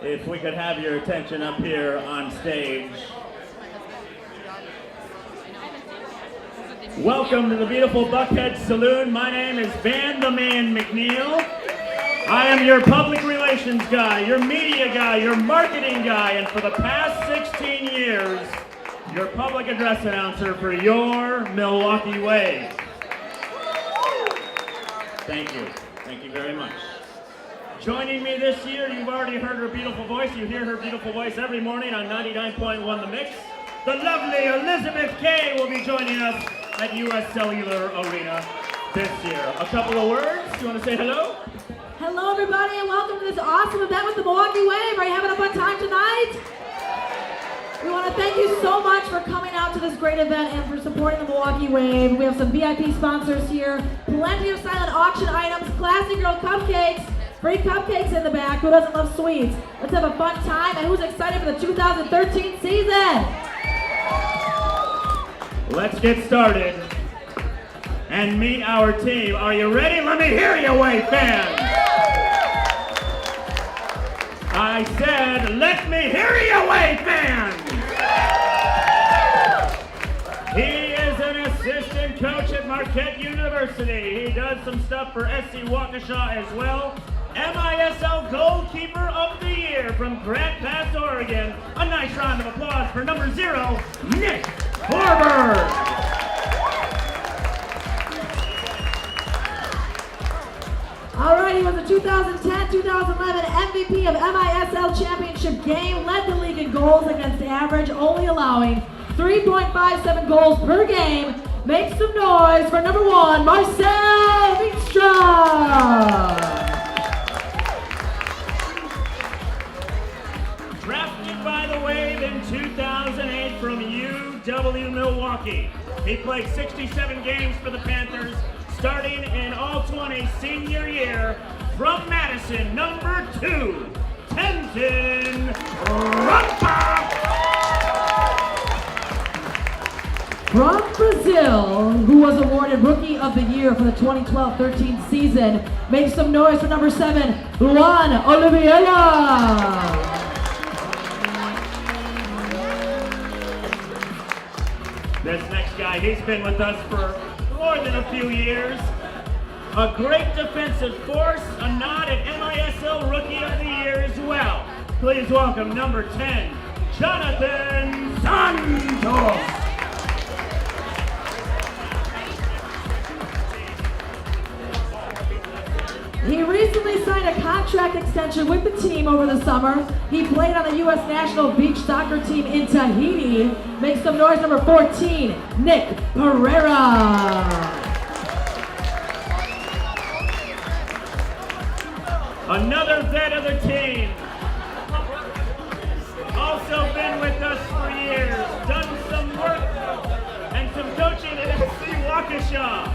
If we could have your attention up here on stage. Welcome to the beautiful Buckhead Saloon. My name is Van the Man McNeil. I am your public relations guy, your media guy, your marketing guy, and for the past 16 years, your public address announcer for your Milwaukee Wave. Thank you. Thank you very much. Joining me this year, you've already heard her beautiful voice. You hear her beautiful voice every morning on 99.1 The Mix. The lovely Elizabeth Kay will be joining us at US Cellular Arena this year. A couple of words. You want to say hello? Hello, everybody, and welcome to this awesome event with the Milwaukee Wave. Are you having a fun time tonight? We want to thank you so much for coming out to this great event and for supporting the Milwaukee Wave. We have some VIP sponsors here, plenty of silent auction items, Classy Girl cupcakes, free cupcakes in the back. Who doesn't love sweets? Let's have a fun time, and who's excited for the 2013 season? Let's get started and meet our team. Are you ready? Let me hear you, Wave fans! I said, let me hear you, Wave fans! He is an assistant coach at Marquette University. He does some stuff for SC Waukesha as well. MISL Goalkeeper of the Year from Grant Pass, Oregon. A nice round of applause for number 0, Nick Horberg. Alright, he was the 2010-2011 MVP of MISL Championship game, led the league in goals against average, only allowing 3.57 goals per game. Make some noise for number 1, Marcel Wienstra. Drafted by the Wave in 2008 from UW Milwaukee. He played 67 games for the Panthers, starting in all-20 senior year. From Madison, number 2, Tenzin Rampa. From Brazil, who was awarded Rookie of the Year for the 2012-13 season. Make some noise for number 7, Juan Oliveira. This next guy, he's been with us for more than a few years. A great defensive force, a nod at MISL Rookie of the Year as well. Please welcome number 10, Jonathan Santos. He recently signed a contract extension with the team over the summer. He played on the U.S. national beach soccer team in Tahiti. Make some noise, number 14, Nick Pereira. Another vet of the team. Also been with us for years. Done some work and some coaching at SC Waukesha.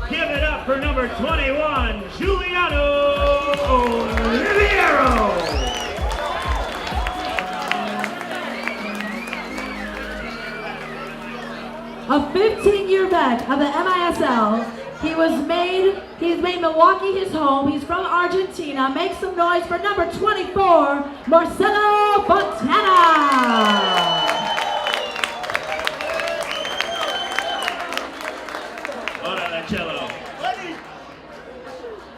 Give it up for number 21, Giuliano Oliviero. A 15-year vet of the MISL. He's made Milwaukee his home. He's from Argentina. Make some noise for number 24, Marcelo Fontana.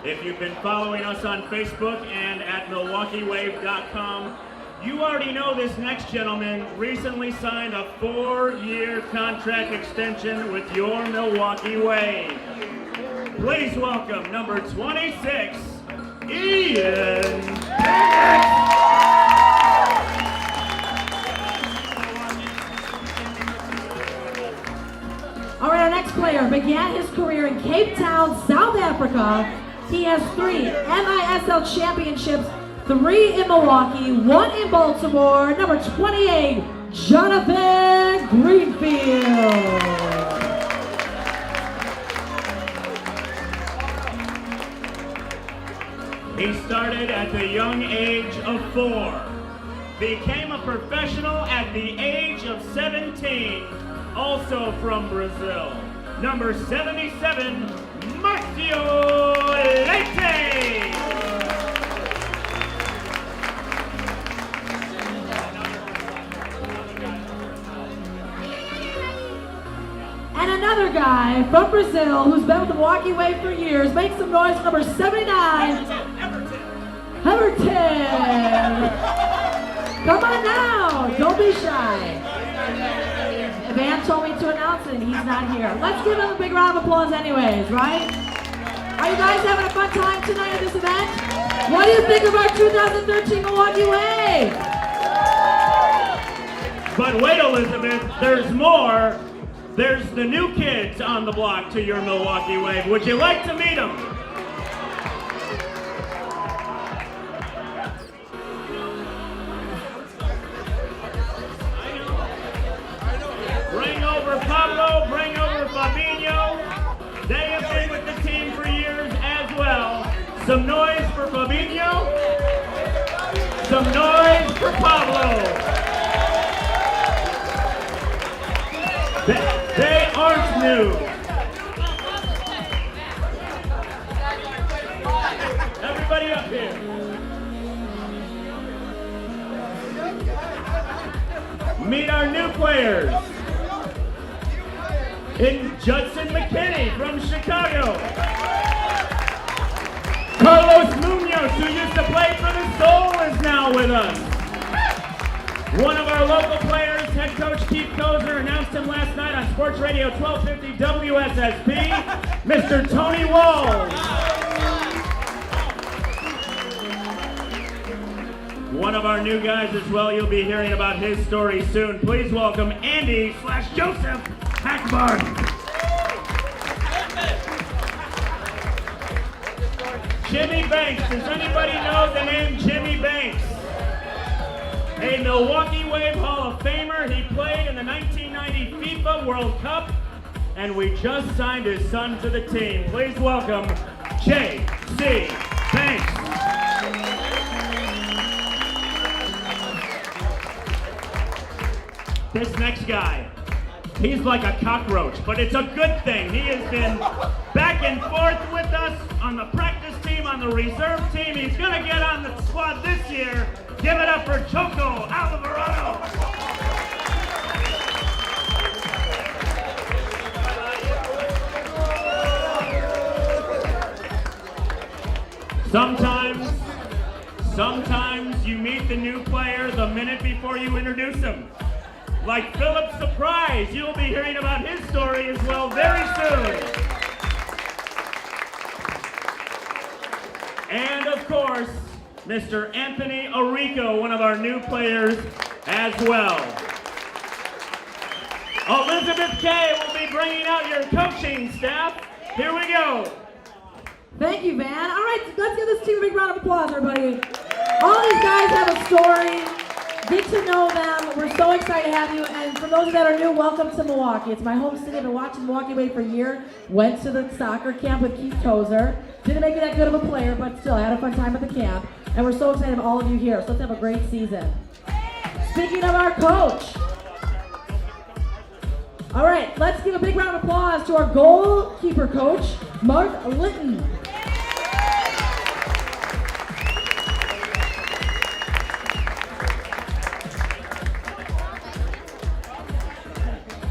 If you've been following us on Facebook and at MilwaukeeWave.com, you already know this next gentleman recently signed a 4-year contract extension with your Milwaukee Wave. Please welcome number 26, Ian Bennett. All right, our next player began his career in Cape Town, South Africa. He has 3 MISL championships, 3 in Milwaukee, 1 in Baltimore. Number 28, Jonathan Greenfield. He started at the young age of 4, became a professional at the age of 17, also from Brazil. Number 77, Marcio Leite. And another guy from Brazil who's been with the Milwaukee Wave for years. Make some noise for number 79. Everton. Come on now. Don't be shy. Van told me to announce it and he's not here. Let's give him a big round of applause anyways, right? Are you guys having a fun time tonight at this event? What do you think of our 2013 Milwaukee Wave? But wait, Elizabeth, there's more. There's the new kids on the block to your Milwaukee Wave. Would you like to meet them? Bring over Pablo, bring over Fabinho. They have been with the team for years as well. Some noise for Fabinho. Some noise for Pablo. They aren't new. Everybody up here. Meet our new players. In Judson McKinney from Chicago. Carlos Munoz, who used to play for the Soul, is now with us. One of our local players, head coach Keith Kozer, announced him last night on Sports Radio 1250 WSSP, Mr. Tony Walls. One of our new guys as well, you'll be hearing about his story soon. Please welcome Andy/Joseph Hackbarn. Jimmy Banks, does anybody know the name Jimmy Banks? A Milwaukee Wave Hall of Famer. He played in the 1990 FIFA World Cup, and we just signed his son to the team. Please welcome J.C. Banks. This next guy, he's like a cockroach, but it's a good thing. He has been back and forth with us on the practice team, on the reserve team. He's gonna get on the squad this year. Give it up for Choco Alvarado. Sometimes you meet the new player the minute before you introduce him. Like Philip Surprise, you'll be hearing about his story as well very soon. And of course, Mr. Anthony Arrico, one of our new players as well. Elizabeth Kay will be bringing out your coaching staff. Here we go. Thank you, Van. All right, let's give this team a big round of applause, everybody. All these guys have a story. Get to know them. We're so excited to have you. And for those that are new, welcome to Milwaukee. It's my home city. I've been watching Milwaukee Wave for a year. Went to the soccer camp with Keith Kozer. Didn't make me that good of a player, but still, I had a fun time at the camp. And we're so excited to have all of you here. So let's have a great season. Speaking of our coach. All right, let's give a big round of applause to our goalkeeper coach, Mark Litton.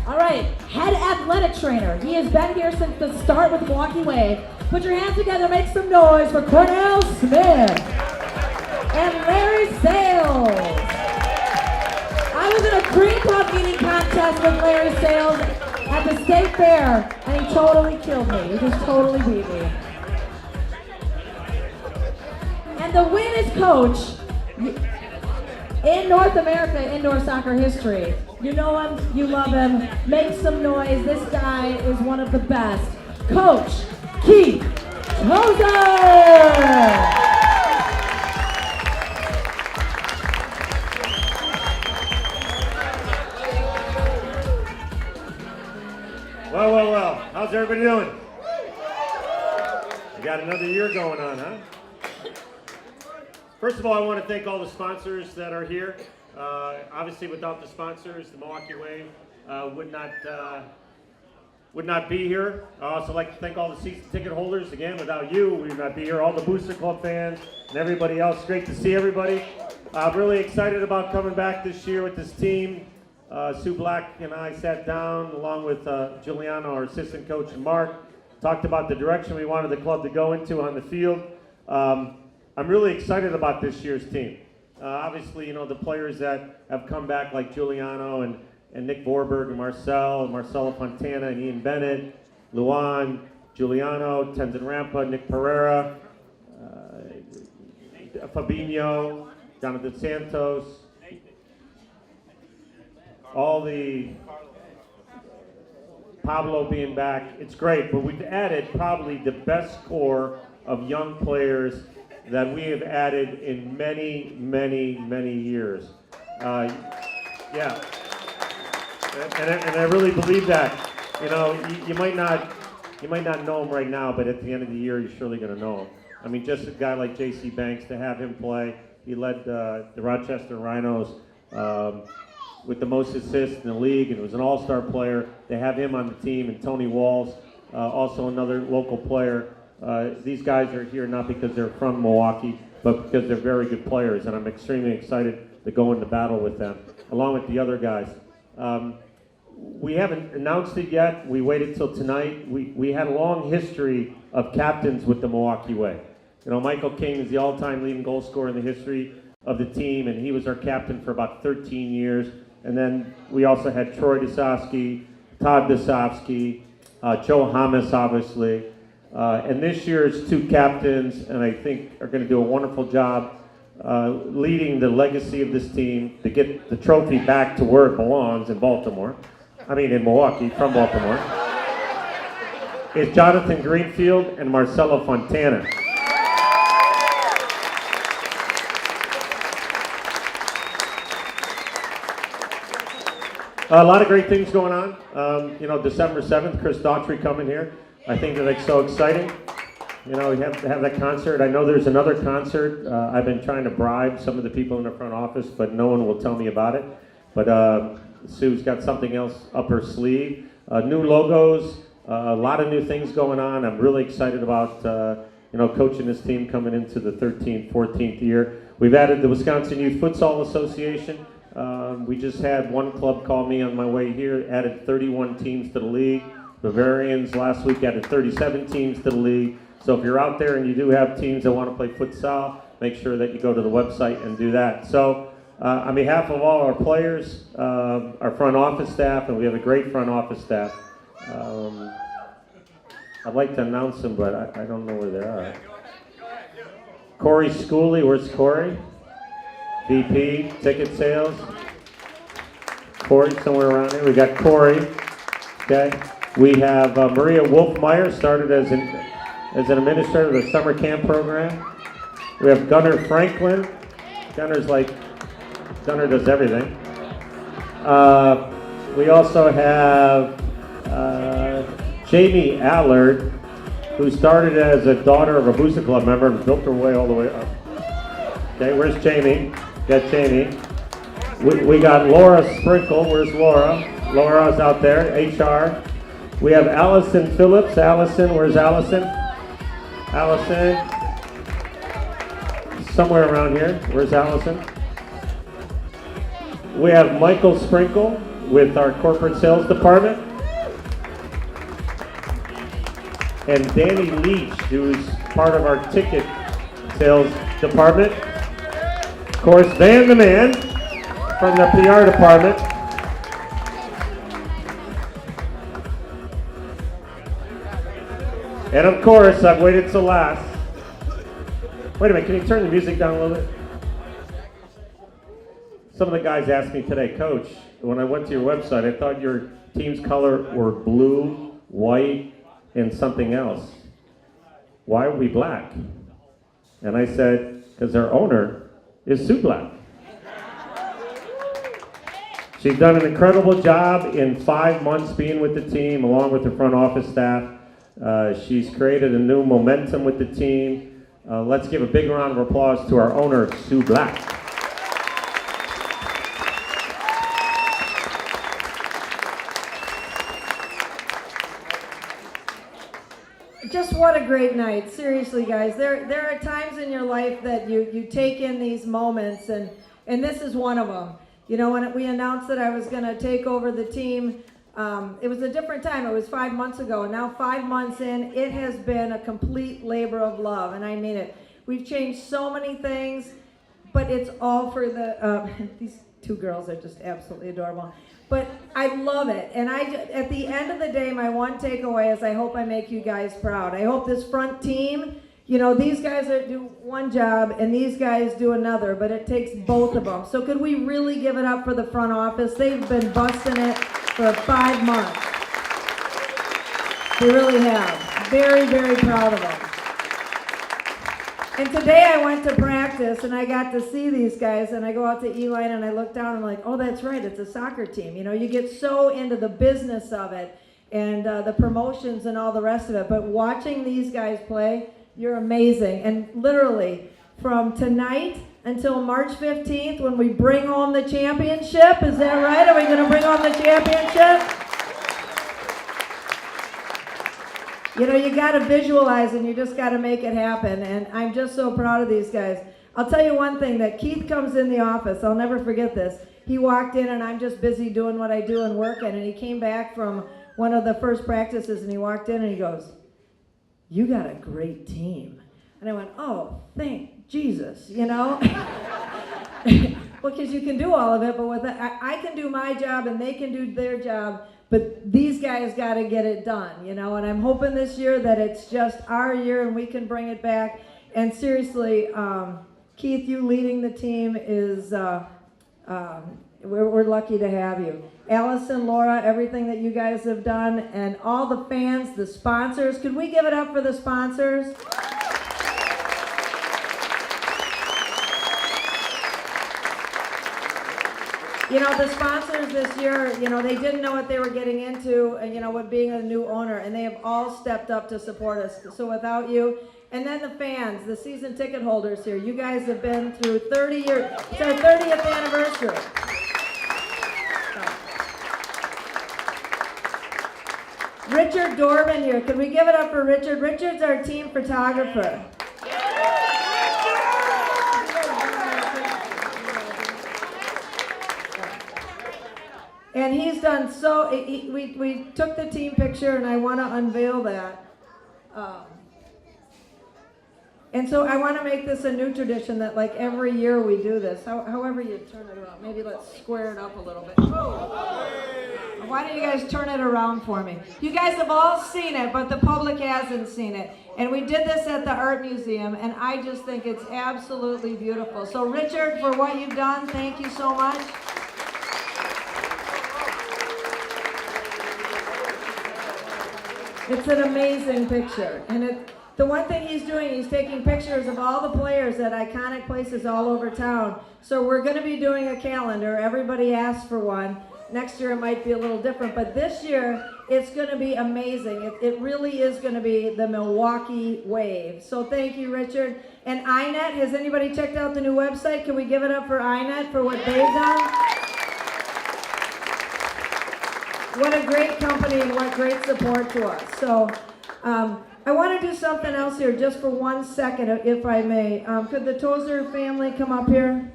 All right, head athletic trainer. He has been here since the start with Milwaukee Wave. Put your hands together, make some noise for Cornell Smith and Larry Sales. I was in a cream puff eating contest with Larry Sales at the state fair, and he totally killed me. He just totally beat me. And the winningest coach in North America indoor soccer history. You know him, you love him. Make some noise. This guy is one of the best. Coach Keith Kozer. Well. How's everybody doing? You got another year going on, huh? First of all, I want to thank all the sponsors that are here. Obviously, without the sponsors, the Milwaukee Wave would not be here. I also like to thank all the season ticket holders. Again, without you, we would not be here. All the Booster Club fans and everybody else. Great to see everybody. I'm really excited about coming back this year with this team. Sue Black and I sat down along with Giuliano, our assistant coach, and Mark, talked about the direction we wanted the club to go into on the field. I'm really excited about this year's team. Obviously, the players that have come back like Giuliano and Nick Vorberg and Marcelo Fontana and Ian Bennett, Luan, Giuliano, Tenzin Rampa, Nick Pereira, Fabinho, Jonathan Santos, all the Pablo being back. It's great, but we've added probably the best core of young players that we have added in many, many, many years. Yeah, and I really believe that. You might not know him right now, but at the end of the year, you're surely going to know him. I mean, just a guy like J.C. Banks, to have him play, he led the Rochester Rhinos with the most assists in the league, and was an all-star player. To have him on the team, and Tony Walls, also another local player. These guys are here not because they're from Milwaukee, but because they're very good players, and I'm extremely excited to go into battle with them, along with the other guys. We haven't announced it yet. We waited till tonight. We had a long history of captains with the Milwaukee Way. Michael King is the all-time leading goal scorer in the history of the team, and he was our captain for about 13 years. And then we also had Troy Dusovsky, Todd Dusovsky, Joe Hamas, obviously. And this year's two captains, and I think are going to do a wonderful job leading the legacy of this team to get the trophy back to where it belongs in Baltimore. I mean, in Milwaukee, from Baltimore. It's Jonathan Greenfield and Marcelo Fontana. A lot of great things going on. December 7th, Chris Daughtry coming here. I think that's so exciting. We have to have that concert. I know there's another concert. I've been trying to bribe some of the people in the front office, but no one will tell me about it. But Sue's got something else up her sleeve. New logos, a lot of new things going on. I'm really excited about coaching this team coming into the 13th, 14th year. We've added the Wisconsin Youth Futsal Association. We just had one club call me on my way here, added 31 teams to the league. Bavarians last week added 37 teams to the league. So if you're out there and you do have teams that want to play futsal, make sure that you go to the website and do that. So on behalf of all our players, our front office staff, and we have a great front office staff, I'd like to announce them, but I don't know where they are. Corey Schooley, where's Corey? VP, ticket sales. Corey, somewhere around here. We got Corey. Okay. We have Maria Wolfmeyer, started as an administrator of the summer camp program. We have Gunnar Franklin. Gunnar does everything. We also have Jamie Allard, who started as a daughter of a Booster Club member and built her way all the way up. Okay, where's Jamie? Got Jamie. We got Laura Sprinkle. Where's Laura? Laura's out there, HR. We have Allison Phillips. Allison, where's Allison? Allison. Somewhere around here. Where's Allison? We have Michael Sprinkle with our corporate sales department. And Danny Leach, who's part of our ticket sales department. Of course, Van the Man from the PR department. And of course, I've waited till last. Wait a minute, can you turn the music down a little bit? Some of the guys asked me today, Coach, when I went to your website, I thought your team's color were blue, white, and something else. Why are we black? And I said, because our owner is Sue Black. She's done an incredible job in 5 months being with the team, along with the front office staff. She's created a new momentum with the team. Let's give a big round of applause to our owner, Sue Black. Just what a great night. Seriously, guys. There are times in your life that you take in these moments, and this is one of them. You know, when we announced that I was going to take over the team, it was a different time. It was 5 months ago, and now 5 months in, it has been a complete labor of love, and I mean it. We've changed so many things, but it's all for the, these two girls are just absolutely adorable. But I love it, and at the end of the day, my one takeaway is I hope I make you guys proud. I hope this front team, you know, these guys do one job and these guys do another, but it takes both of them. So could we really give it up for the front office? They've been busting it for 5 months. They really have. Very, very proud of them. And today I went to practice and I got to see these guys, and I go out to E-line and I look down and I'm like, oh, that's right, it's a soccer team. You know, you get so into the business of it and the promotions and all the rest of it, but watching these guys play, you're amazing. And literally, from tonight until March 15th, when we bring home the championship, is that right? Are we going to bring home the championship? You know, you got to visualize and you just got to make it happen. And I'm just so proud of these guys. I'll tell you one thing, that Keith comes in the office. I'll never forget this. He walked in and I'm just busy doing what I do and working. And he came back from one of the first practices and he walked in and he goes, you got a great team. And I went, oh, thank Jesus, you know? Well, because you can do all of it, but with I can do my job and they can do their job. But these guys got to get it done, you know, and I'm hoping this year that it's just our year and we can bring it back. And seriously, Keith, you leading the team is, we're lucky to have you. Allison, Laura, everything that you guys have done, and all the fans, the sponsors. Could we give it up for the sponsors? You know, the sponsors this year, you know, they didn't know what they were getting into, you know, with being a new owner, and they have all stepped up to support us. So without you, and then the fans, the season ticket holders here, you guys have been through 30 years. It's our 30th anniversary. Richard Dorman here. Can we give it up for Richard? Richard's our team photographer. And he's done so, we took the team picture and I want to unveil that. And so I want to make this a new tradition that like every year we do this. However you turn it around. Maybe let's square it up a little bit. Oh. Why don't you guys turn it around for me? You guys have all seen it, but the public hasn't seen it. And we did this at the Art Museum, and I just think it's absolutely beautiful. So Richard, for what you've done, thank you so much. It's an amazing picture. And the one thing he's doing, he's taking pictures of all the players at iconic places all over town. So we're going to be doing a calendar. Everybody asked for one. Next year it might be a little different, but this year it's going to be amazing. It really is going to be the Milwaukee Wave. So thank you, Richard. And iNet, has anybody checked out the new website? Can we give it up for iNet for what they've done? What a great company and what great support to us. So I want to do something else here just for 1 second, if I may. Could the Tozer family come up here?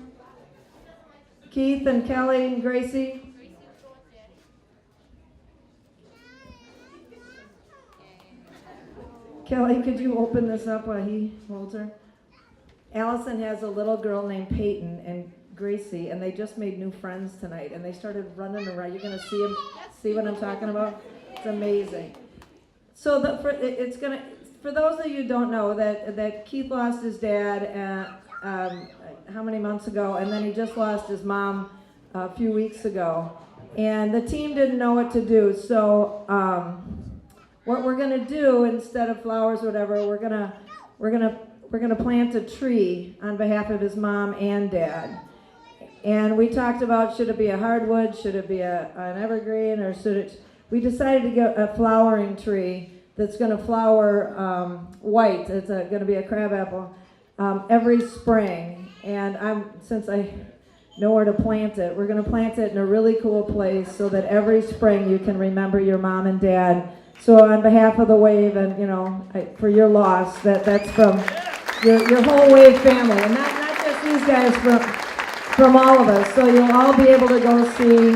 Keith and Kelly and Gracie. Kelly, could you open this up while he holds her? Allison has a little girl named Peyton and Gracie, and they just made new friends tonight, and they started running around. You're going to see them, see what I'm talking about? It's amazing. So for those of you who don't know, that Keith lost his dad how many months ago, and then he just lost his mom a few weeks ago, and the team didn't know what to do. So what we're gonna do, instead of flowers or whatever, we're gonna plant a tree on behalf of his mom and dad. And we talked about, should it be a hardwood, should it be an evergreen, or should it? We decided to get a flowering tree that's going to flower white. It's going to be a crabapple every spring. And since I know where to plant it, we're going to plant it in a really cool place so that every spring you can remember your mom and dad. So on behalf of the Wave, and for your loss, that's from your whole Wave family, and not just these guys, from all of us. So you'll all be able to go see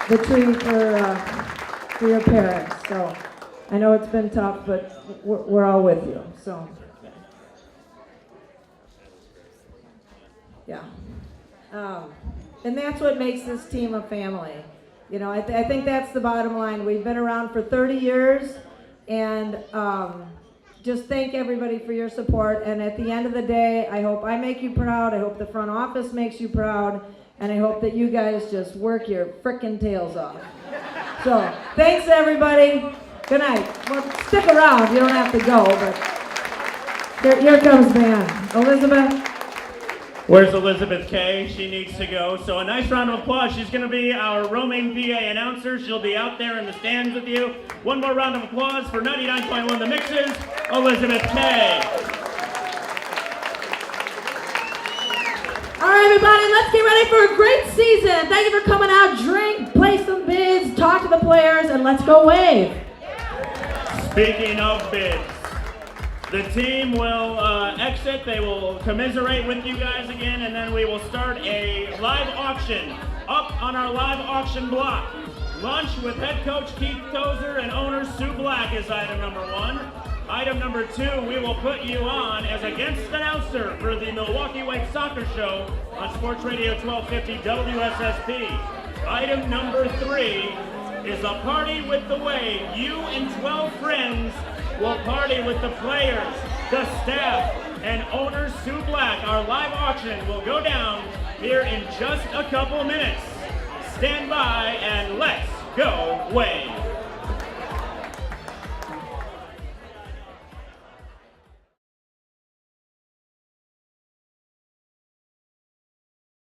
the tree for your parents. So I know it's been tough, but we're all with you. So yeah, and that's what makes this team a family. You know, I think that's the bottom line. We've been around for 30 years, and just thank everybody for your support. And at the end of the day, I hope I make you proud. I hope the front office makes you proud. And I hope that you guys just work your frickin' tails off. So, thanks everybody. Good night. Well, stick around. You don't have to go, but here comes Van. Elizabeth? Where's Elizabeth Kay? She needs to go. So a nice round of applause. She's going to be our roaming PA announcer. She'll be out there in the stands with you. One more round of applause for 99.1 The Mixes, Elizabeth Kay. All right, everybody, let's get ready for a great season. Thank you for coming out. Drink, play some bids, talk to the players, and let's go Wave. Speaking of bids, the team will exit. They will commiserate with you guys again, and then we will start a live auction up on our live auction block. Lunch with head coach Keith Tozer and owner Sue Black is item number 1. Item number 2, we will put you on as a guest announcer for the Milwaukee Wave Soccer Show on Sports Radio 1250 WSSP. Item number 3 is a party with the Wave. You and 12 friends will party with the players, the staff, and owner Sue Black. Our live auction will go down here in just a couple minutes. Stand by and let's go Wave.